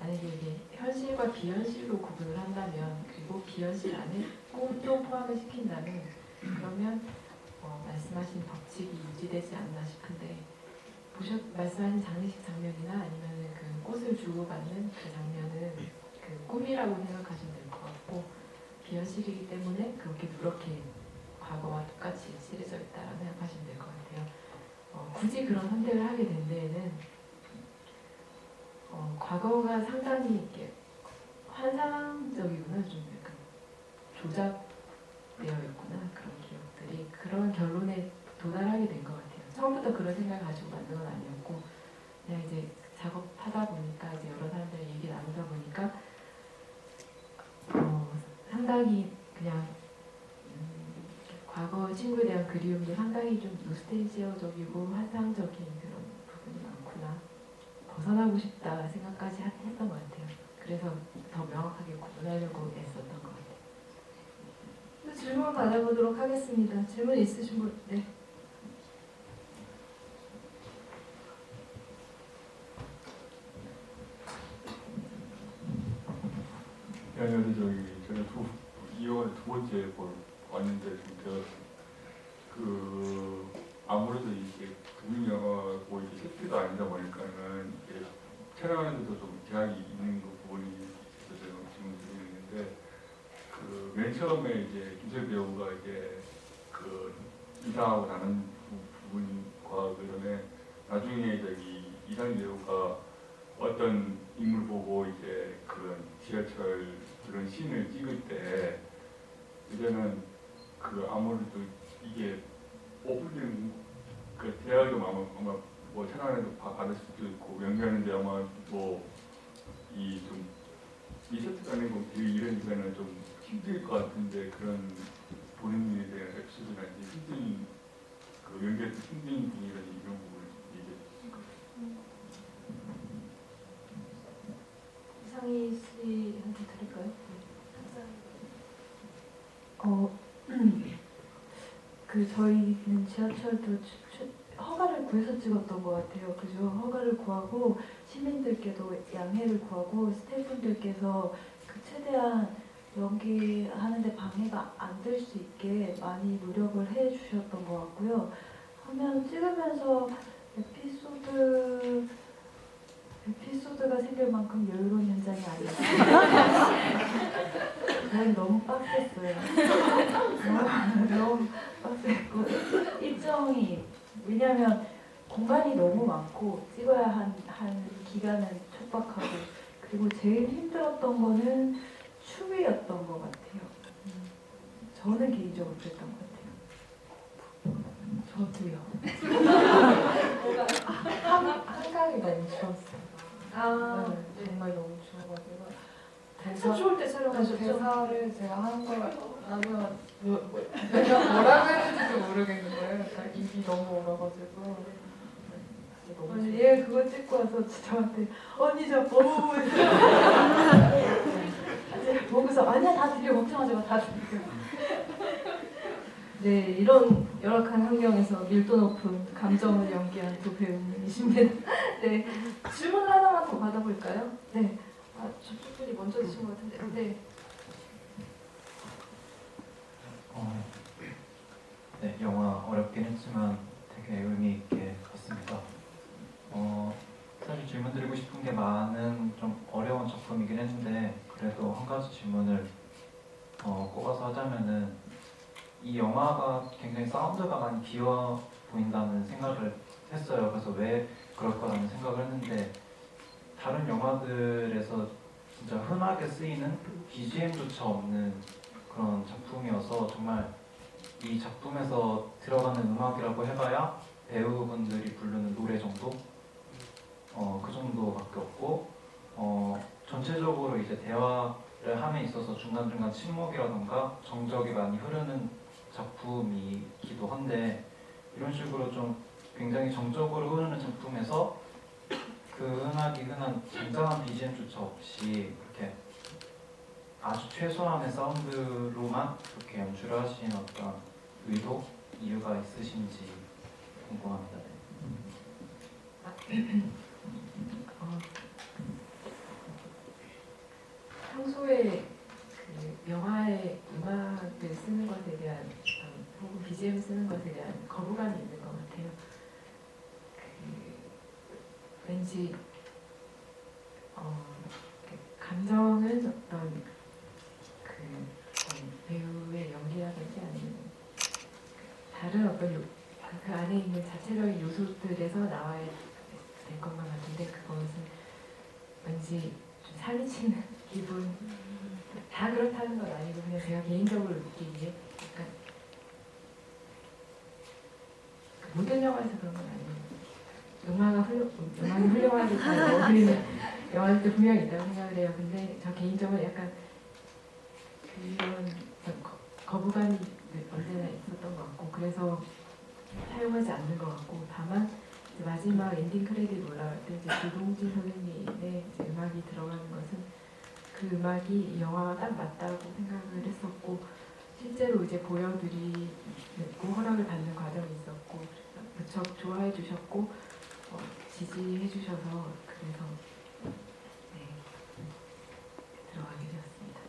만약에 이게 현실과 비현실로 구분을 한다면, 그리고 비현실 안에 꿈도 포함을 시킨다면, 그러면 말씀하신 법칙이 유지되지 않나 싶은데, 말씀하신 장례식 장면이나 아니면 그 꽃을 주고받는 그 장면은 그 꿈이라고 생각하시면 될 것 같고, 비현실이기 때문에 그렇게 누렇게 과거와 똑같이 쓰여져 있다라고 생각하시면 될 것 같아요. 굳이 그런 선택을 하게 된 데에는 과거가 상당히 이렇게 환상적이구나, 좀 약간 조작되어 있구나, 그런 기억들이 그런 결론에 도달하게 된 것 같아요. 처음부터 그런 생각을 가지고 만든 건 아니었고, 그냥 이제 작업하다 보니까 이제 여러 사람들이 얘기 나누다 보니까 상당히 그냥 과거 친구에 대한 그리움도 상당히 좀 노스텔지어적이고 환상적인 그런 부분이 많구나, 벗어나고 싶다 생각까지 했던 것 같아요. 그래서 더 명확하게 구분하려고 애썼던 것 같아요. 질문 받아보도록 하겠습니다. 질문 있으신 분? 네. 네, 안녕하세요. 저는 이 영화를 두 번째 왔는데 좀 제가 아무래도 이게 독립 영화고 이게 세트가 아니다 보니까는 이게 촬영하는데도 좀 제약이 있는 부분이 있어서 제가 질문 드리는데 맨 처음에 이제 김철 배우가 이제 이사하고 나는 부분과 그다음에 나중에 이상 배우가 어떤 인물 보고 이제 그런 지하철 그런 씬을 찍을 때 이제는 아무래도 이게 오픈된 대학도 아마 뭐 촬영에도 받을 수도 있고 연기하는데 아마 이 세트 가는 거 이러니까는 좀 힘들 것 같은데, 그런 본인에 대한 에피소드라든지 힘든 연기할 때 힘든 분이라든지 이런 부분을 얘기해 주실까요? 이상희 씨한테 드릴까요? 저희는 지하철도 허가를 구해서 찍었던 것 같아요. 그죠? 허가를 구하고 시민들께도 양해를 구하고 스태프분들께서 최대한 연기하는데 방해가 안 될 수 있게 많이 노력을 해주셨던 것 같고요. 화면 찍으면서 에피소드가 생길 만큼 여유로운 현장이 아니었어요. 저는 너무 빡셌어요. 너무 빡셌고 일정이, 왜냐하면 공간이 너무 많고 찍어야 한 기간은 촉박하고, 그리고 제일 힘들었던 거는 춤이었던 것 같아요. 저는 개인적으로 그랬던 것 같아요. 저도요. 한강이 너무 추웠어요. 네, 정말 너무 추워가지고 참 좋을 때 촬영하셨죠? 대사를 제가 하는 걸 나면 내가 뭐라고 했는지도 모르겠는 거예요. 그러니까 입이 너무 얼어가지고 너무 아니, 얘 그거 찍고 와서 저한테 언니 저 너무 보고서 아니야 다 들려 걱정하지 마 다 들려. 네, 이런 열악한 환경에서 밀도 높은 감정을 연기한 두 배우님이십니다. 네, 질문 하나만 더 받아볼까요? 네, 저쪽 분이 먼저 드신 것 같은데. 네. 네, 영화 어렵긴 했지만 되게 의미 있게 봤습니다. 사실 질문 드리고 싶은 게 많은 좀 어려운 작품이긴 했는데, 그래도 한 가지 질문을 꼽아서 하자면은, 이 영화가 굉장히 사운드가 많이 비어 보인다는 생각을 했어요. 그래서 왜 그럴까라는 생각을 했는데, 다른 영화들에서 진짜 흔하게 쓰이는 BGM조차 없는 그런 작품이어서 정말 이 작품에서 들어가는 음악이라고 해봐야 배우분들이 부르는 노래 정도? 그 정도밖에 없고 전체적으로 이제 대화를 함에 있어서 중간중간 침묵이라던가 정적이 많이 흐르는 작품이기도 한데 이런 식으로 좀 굉장히 정적으로 흐르는 작품에서 그 음악이 흔한 잔잔한 BGM조차 없이 이렇게 아주 최소한의 사운드로만 그렇게 연출을 하신 어떤 의도, 이유가 있으신지 궁금합니다. 평소에 그 영화의 음악을 쓰는 것에 대한 혹은 BGM 쓰는 것에 대한 거부감이 있는 것 같아요. 왠지 감정은 어떤 배우의 연기라든지 아니면 다른 어떤 그 안에 있는 자체적인 요소들에서 나와야 될 것만 같은데 그것은 왠지 좀 사기치는 기분 다 그렇다는 건 아니고 그냥 제가 개인적으로 느끼기에 약간 모든 영화에서 그런 건 아니에요. 음악이 훌륭하게 잘 어울리는 영화들도 분명히 있다고 생각을 해요. 근데 저 개인적으로 약간 그런 거부감이 언제나 있었던 것 같고 그래서 사용하지 않는 것 같고 다만 이제 마지막 엔딩 크레딧 올라갈 때 이제 조동진 선생님의 이제 음악이 들어가는 것은 그 음악이 이 영화와 딱 맞다고 생각을 했었고 실제로 이제 보여드리고 허락을 받는 과정이 있었고 무척 좋아해 주셨고 지지해 주셔서 그래서 들어가게 되었습니다.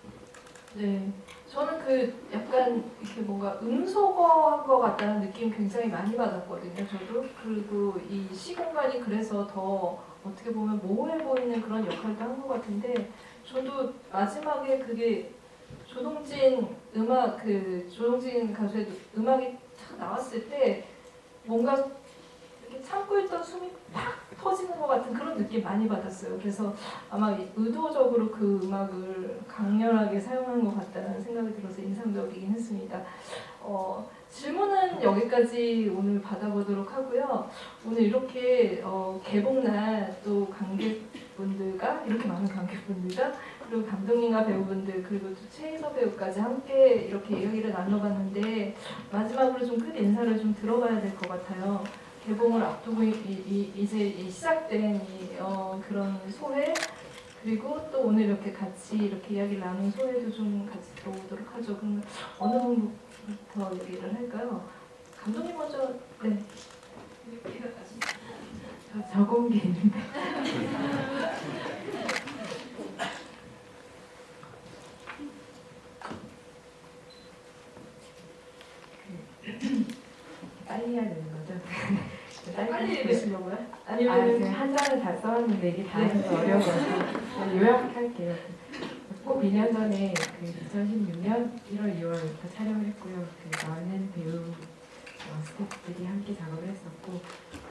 네, 저는 그 약간 이렇게 뭔가 음소거한 것 같다는 느낌 굉장히 많이 받았거든요. 저도 그리고 이 시공간이 그래서 더 어떻게 보면 모호해 보이는 그런 역할도 한 것 같은데 저도 마지막에 그게 조동진 조동진 가수의 음악이 탁 나왔을 때 뭔가 이렇게 참고 있던 숨이 팍 터지는 것 같은 그런 느낌 많이 받았어요. 그래서 아마 의도적으로 그 음악을 강렬하게 사용한 것 같다는 생각이 들어서 인상적이긴 했습니다. 질문은 여기까지 오늘 받아보도록 하고요. 오늘 이렇게 개봉날 또 관객분들과 이렇게 많은 관객분들과 그리고 감독님과 배우분들 그리고 또 최희서 배우까지 함께 이렇게 이야기를 나눠봤는데 마지막으로 좀 큰 인사를 좀 들어봐야 될 것 같아요. 개봉을 앞두고 이제 시작된 그런 소회 그리고 또 오늘 이렇게 같이 이렇게 이야기를 나눈 소회도 좀 같이 들어보도록 하죠. 그럼 어느 분부터 얘기를 할까요? 감독님 먼저. 네. 저 적은 게 있는데 빨리 해야 되는 거죠? 빨리 읽으시려고요? 아니면 한 장을 다 써왔는데 이게 다 해서 어려워서 요약할게요. 꼭 2년 전에 그 2016년 1월, 2월부터 촬영을 했고요. 그 많은 배우 스태프들이 함께 작업을 했었고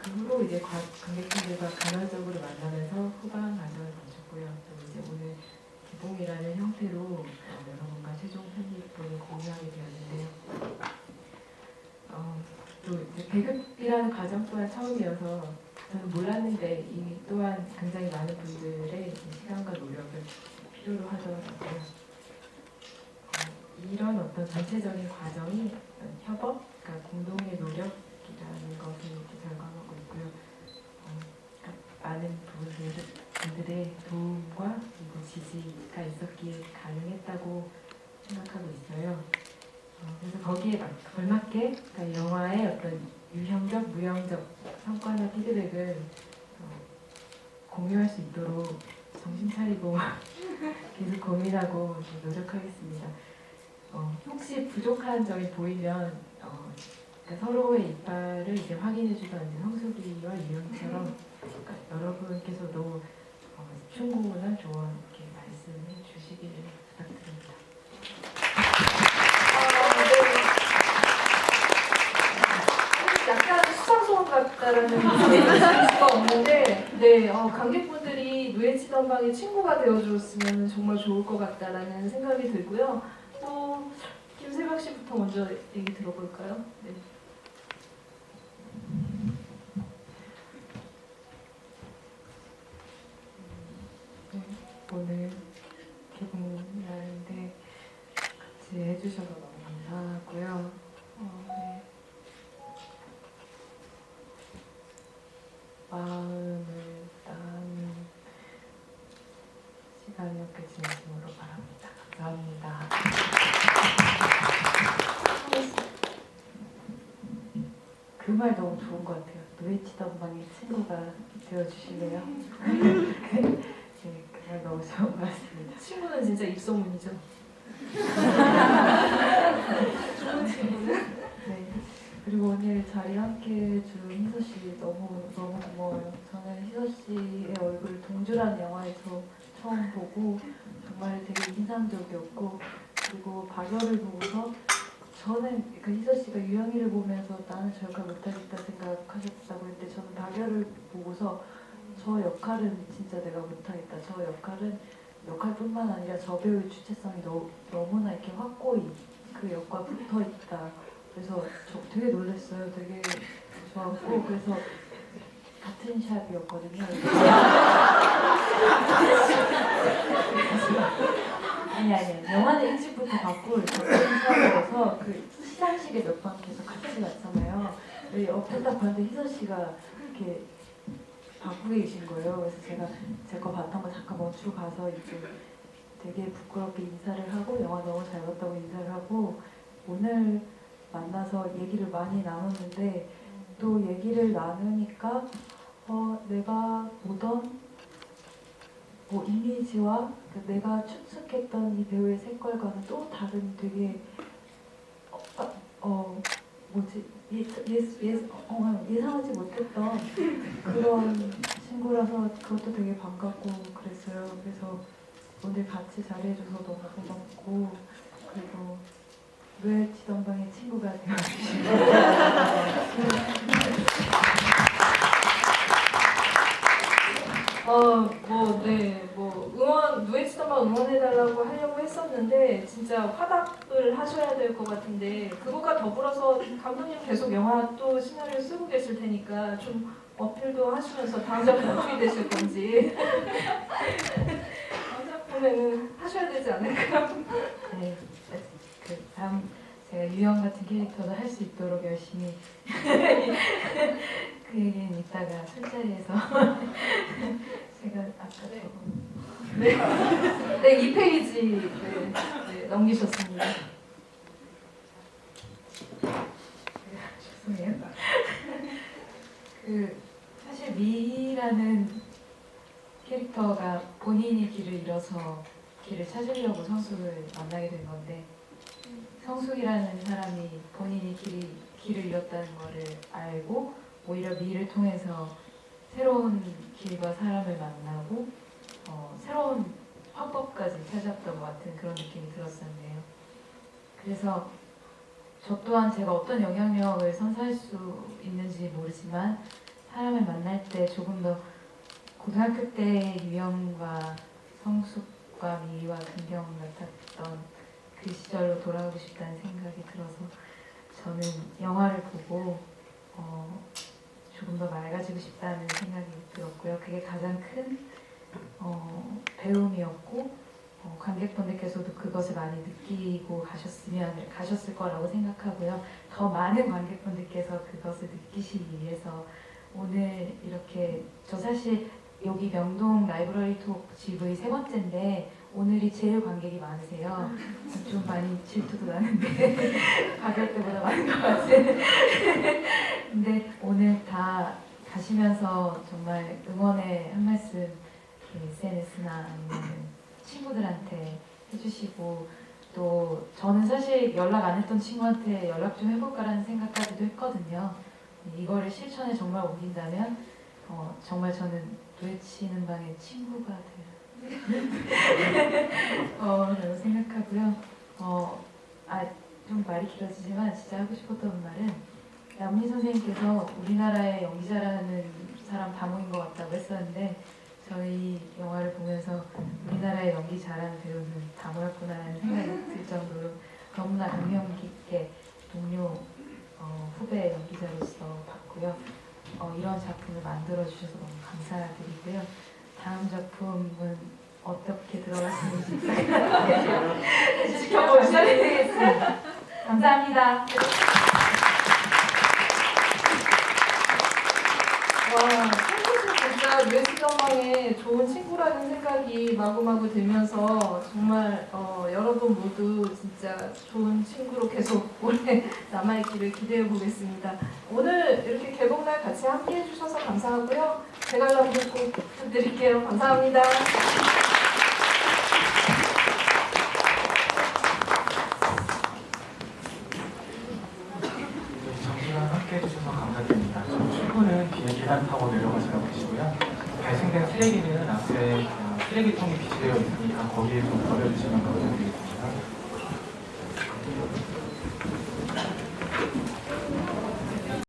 그 후로 이제 관객분들과 간헐적으로 만나면서 후반 과정을 거쳤고요. 또 이제 오늘 개봉이라는 형태로 여러분과 최종 편집본을 공유하게 되었는데요. 또 이제 배급이라는 과정 또한 처음이어서 저는 몰랐는데 이 또한 굉장히 많은 분들의 시간과 노력을 필요로 하더라고요. 이런 어떤 전체적인 과정이 어떤 협업, 그러니까 공동의 노력이라는 것을 결과하고 있고요. 많은 분들의 도움과 그리고 지지가 있었기에 가능했다고 생각하고 있어요. 그래서 거기에 걸맞게 그러니까 영화의 어떤 유형적, 무형적 성과나 피드백을 공유할 수 있도록 정신 차리고 계속 고민하고 노력하겠습니다. 혹시 부족한 점이 보이면 그러니까 서로의 이빨을 이제 확인해주던 이제 성수기와 유영처럼 그러니까 여러분께서도 충고나 조언 이렇게 말씀해 주시기를 부탁드립니다. 약간 수상소감 같다라는 느낌이 들 수가 없는데 관객분들이 누에치던 방의 친구가 되어줬으면 정말 좋을 것 같다라는 생각이 들고요. 또 김세별 희석 씨부터 먼저 얘기 들어볼까요? 네. 오늘 개봉날인데 같이 해주셔서 너무 감사하고요. 네. 마음을 따는 시간이었길 진심으로 바랍니다. 감사합니다. 그 말 너무 좋은 것 같아요. 노예치던 방의 친구가 되어주실래요? 네, 그 말 너무 좋은 것 같습니다. 친구는 진짜 입소문이죠. 좋은 친구는. 네. 그리고 오늘 자리에 함께 해준 희서 씨 너무 고마워요. 저는 희서 씨의 얼굴을 동주라는 영화에서 처음 보고 정말 되게 인상적이었고, 그리고 박열을 보고서 저는 그 희서 씨가 유영이를 보면서 나는 저 역할 못하겠다 생각하셨다고 했는데, 저는 박열을 보고서 저 역할은 진짜 내가 못하겠다. 저 역할은 역할뿐만 아니라 저 배우의 주체성이 너무나 이렇게 확고히 그 역과 붙어 있다. 그래서 저 되게 놀랐어요. 되게 좋았고, 그래서 같은 샵이었거든요. 아니 영화는 일찍부터 봤고 같은 샵이어서 그 시상식에 몇 번 계속 같이 갔잖아요. 옆에 딱 봤는데 희서 씨가 이렇게 바꾸게 계신 거예요. 그래서 제가 제 거 봤던 거 잠깐 멈추고 가서 이제 되게 부끄럽게 인사를 하고, 영화 너무 잘 봤다고 인사를 하고, 오늘 만나서 얘기를 많이 나눴는데, 또 얘기를 나누니까 내가 보던 이미지와 내가 추측했던 이 배우의 색깔과는 또 다른 되게 예상하지 못했던 그런 친구라서 그것도 되게 반갑고 그랬어요. 그래서 오늘 같이 자리해줘서 너무 고맙고, 그리고 노예치던 방의 친구가 되어주시고 노예치던방 응원해달라고 하려고 했었는데 진짜 화답을 하셔야 될 것 같은데, 그것과 더불어서 감독님 계속 영화 또 시나리오 쓰고 계실 테니까 좀 어필도 하시면서 다음 작품 어떻게 되실 건지 다음 작품에는 하셔야 되지 않을까요? 네, 그 다음 제가 유영 같은 캐릭터도 할 수 있도록 열심히 그 얘기는 이따가 술자리에서 제가 아까 네, 2페이지 넘기셨습니다. 죄송해요. 그 사실 미희라는 캐릭터가 본인이 길을 잃어서 길을 찾으려고 성숙을 만나게 된 건데, 성숙이라는 사람이 본인이 길을 잃었다는 거를 알고 오히려 미희를 통해서 새로운 길과 사람을 만나고 새로운 화법까지 찾았던 것 같은 그런 느낌이 들었었네요. 그래서 저 또한 제가 어떤 영향력을 선사할 수 있는지 모르지만 사람을 만날 때 조금 더 고등학교 때 유영과 성숙과 미희와 금경 같았던 그 시절로 돌아가고 싶다는 생각이 들어서 저는 영화를 보고 조금 더 맑아지고 싶다는 생각이 들었고요. 그게 가장 큰 배움이었고, 관객분들께서도 그것을 많이 느끼고 가셨을 거라고 생각하고요. 더 많은 관객분들께서 그것을 느끼시기 위해서 오늘 이렇게, 저 사실 여기 명동 라이브러리 톡 GV 3번째인데 오늘이 제일 관객이 많으세요. 좀 많이 질투도 나는데 가격 때보다 많은 것 같은. 근데 오늘 다 가시면서 정말 응원의 한 말씀 SNS나 아니면 친구들한테 해주시고, 또 저는 사실 연락 안 했던 친구한테 연락 좀 해볼까라는 생각까지도 했거든요. 이거를 실천에 정말 옮긴다면 정말 저는 노예치는 방의 친구가 라고 생각하고요. 좀 말이 길어지지만 진짜 하고 싶었던 말은, 남훈희 선생님께서 우리나라의 연기자라는 사람 다 모인 것 같다고 했었는데, 저희 영화를 보면서 우리나라의 연기 잘하는 배우는 다 모였구나라는 생각이 들 정도로 너무나 감명 깊게 동료 후배 연기자로서 봤고요. 이런 작품을 만들어 주셔서 너무 감사드리고요. 다음 작품은 어떻게 들어가시는지 부탁드리겠습니다. 감사합니다. 와, 탱크씨 진짜 뇌수정망에 좋은 친구라는 생각이 마구마구 들면서 정말 여러분 모두 진짜 좋은 친구로 계속 오래 남아있기를 기대해 보겠습니다. 오늘 이렇게 개봉날 같이 함께 해주셔서 감사하고요. 대관람도 꼭 부탁드릴게요. 감사합니다. 정시간 함께 해주셔서 감사드립니다. 출구는 뒤에 계단 타고 내려가시라고 하시고요. 발생된 쓰레기는 앞에 쓰레기통이 비치되어 있으니까 거기에 좀 버려주시면 감사드리겠습니다.